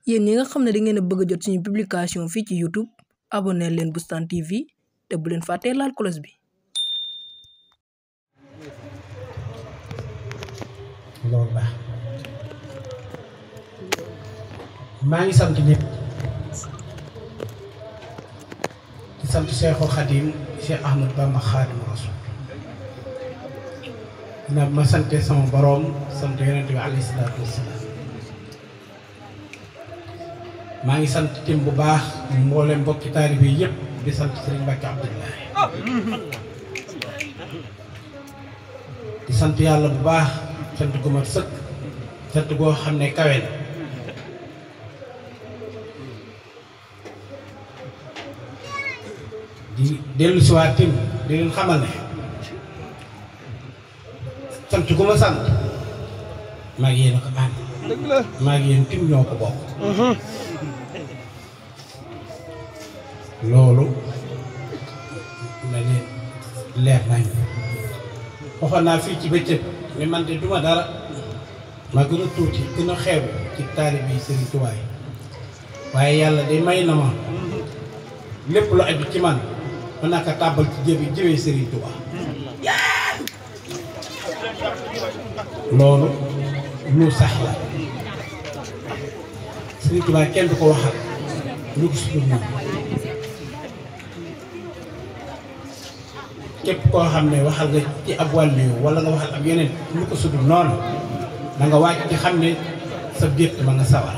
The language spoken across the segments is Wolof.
yéen ñi nga xam ne da ngeen a bëgg a jot suñu publication fii ci YouTube abonné leen Boustan TV te bu leen fàttee laal cloche bi. loolu la maa ngi sant ñëpp di sant Cheikhul Khadim Cheikh Ahmad Bamba Khadimu Rasul na ma sante sama borom sant yonent bi alayhi salaatu wasalaam maa ngi sant tim bu baax mboolem mbokki taalibe yi yëpp di sant Serigne Mbacke Abdoulaye di sant yàlla bu baax sant gu mat sëkk sant goo xam ne kawe na di dellu si waat tim di leen xamal ne sant gu ma sant maa ngi yéen a ko ànd maa ngi yéen tim ñoo ko bokk loolu la leen leer nañ waxoon naa fii ci bëccëg mais man de duma dara ma gën a tuuti gën a xeebu ci taalibe yi Serigne Touba waaye yàlla de may na ma lépp lu aju ci man mën naa ko tàbbal ci jëwee Serigne Touba loolu lu sax la Serigne Touba kenn du ko waxal lu gis lu moom képp koo xam ne waxal nga ci ab wàllu wala nga waxal ab yeneen lu ko sudul noonu da nga wàcc ci xam ne sa gétt ma nga sawar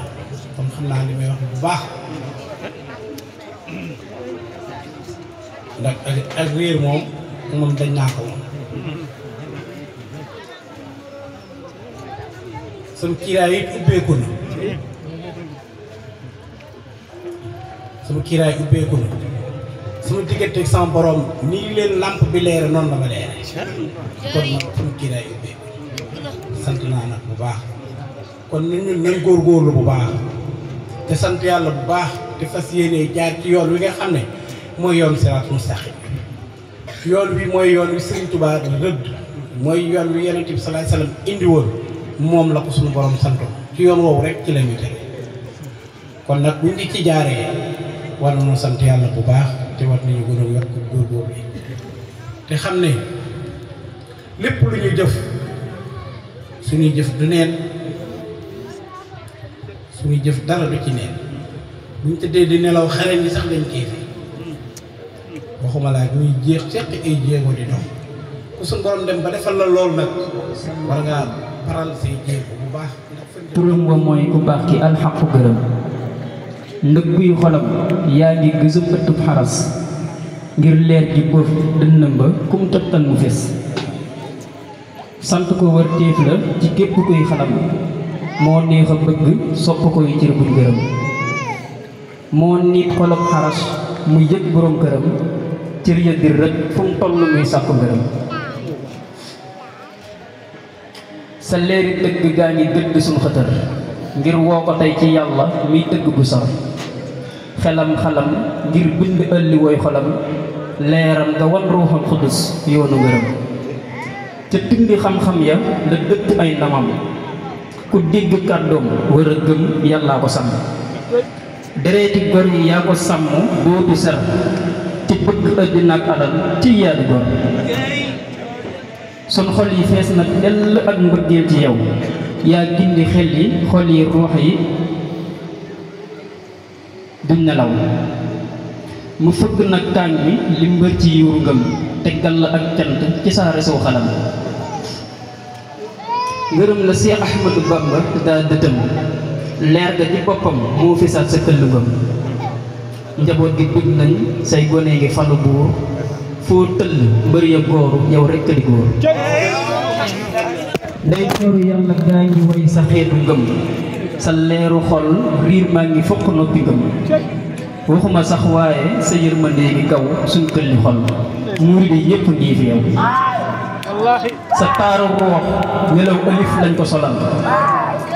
comme xam naa li may wax bu baax ndax ak réer moom dañ naa ko moom sama kiiraay yi ubbeeku na sama kiiraay ubbeeku na sama diggante ak sama borom nii leen làmp bi leere noonu la ma leere kon nag sama kiiraay ubbeeku sant naa nag bu baax kon ñun nañ góorgóorlu bu baax te sant yàlla bu baax te fas yéene jaar ci yoon wi nga xam ne mooy yoon siraat mustaqim yoon wi mooy yoon wi Serigne Touba rëdd mooy yoon wi Yonent bi sallallahu alayhi wasallam indi woon moom la ko suñu borom santo ci yoon woowu rek ci la ñu tege kon nag buñ di ci jaaree war nañoo sant yàlla bu baax te war nañu gën a yokk góorgóorlu te xam ne lépp lu ñu jëf suñuy jëf du neen suñuy jëf dara du ci neen buñ tëddee di nelaw xare yi sax dañ kii fi waxuma laa ñuy jeex seq ay jéego di dox ku suñu borom dem ba defal la loolu nag war ngaa paral say jéego bu baax. turam wa mooy ku baax ki alxaqu gërëm ndëg buy xolam yaa ngi gësëm ëttub xaras ngir leer gi boof dënnam ba kum tottal mu fes sant ko war téef la ci képp koy xalam moo neex a bëgg sopp koy cër buñ gërëm moo nit xolab xaras mu yëg boroom këram cër ya dir rek fu mu toll muy sàkku ngërëm sa leeri dëgg gaa ngi gëdd suñ xëtër ngir woo ko tey ci yàlla muy dëgg bu sor xelam xalam ngir bind ëlli woy xolam leeram nga wan ruuxal xudus yoonu ngërëm ca tindi xam-xam ya la dëkk ay ndamam ku dégg kàddoom war a gëm yàllaa ko sàmm dereeti gor yi yaa ko sàmm boobu ser ci bëgg àddina ak alal ci yaadu gor sun xol yi fees na dell ak mbëggeel ci yow yaa gindi xel yi xol yi ruux yi duñ nelaw mu fëgg nag tàng mi li mbër ci yuuru ngëm teggal la ak cant ci saa resew xalam ngërëm la Seex Ahmadu Bamba daa dëtëm leer ga ci boppam moo fi saat sa këllu ngëm njaboot gi bëgg nañ say gone ngi falu buur foo tëll mbër ya góoru yow rekk di góor day tooru yàlla gaa ngi way sa xeetu ngëm sa leeru xol riir maa ngi fokk noppi ngëm waxuma sax waaye sa yërmandee ngi kaw suñ këlli xol muuri di yépp ngi fi yow sa taaru roox nelaw ëlif lañ ko solal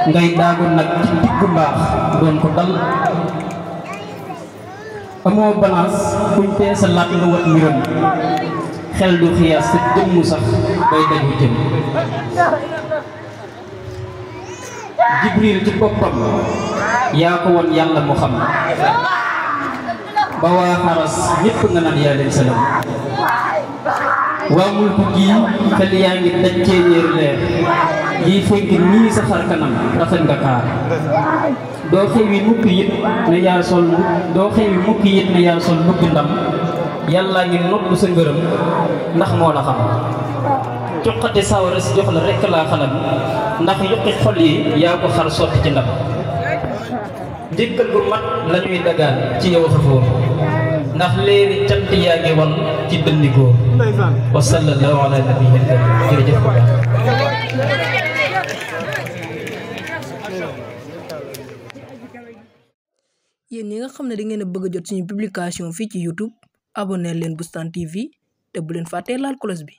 ngay daagu nag ci diggu mbaax doon ko dal amoo balance kuñ tee sa laat nga wat mbiram xel du xiyaas sa jëmm sax bay daju jëm Jibril ci boppam yaa ko woon yàlla mu xam ba waa xaras ñépp nga naan yaa leen salam waa mulku gii xel yaa ngi daj ceeñeer leer yi fenk nii sa xar kanam rafet nga kaar doo xewi mukk yit ne yaa sol mukk ndam yàlla ngi noppu sa ngërëm ndax moo la xam cuqati sawara si jox la rekk laa xalam ndax yuqi xol yi yaa ko xar sotti ci ndam njëkkal bu mat lañuy dagaan ci yow xafoor ndax léegi cant yaa ngi wal ci dëndi góor wa sallallahu ala nabiyil karim jërëjëf ko yéen ñi nga xam ne da ngeen a bëgg a jot suñu publication fii ci YouTube abonné leen Boustan TV te bu leen fàttee laal cloche bi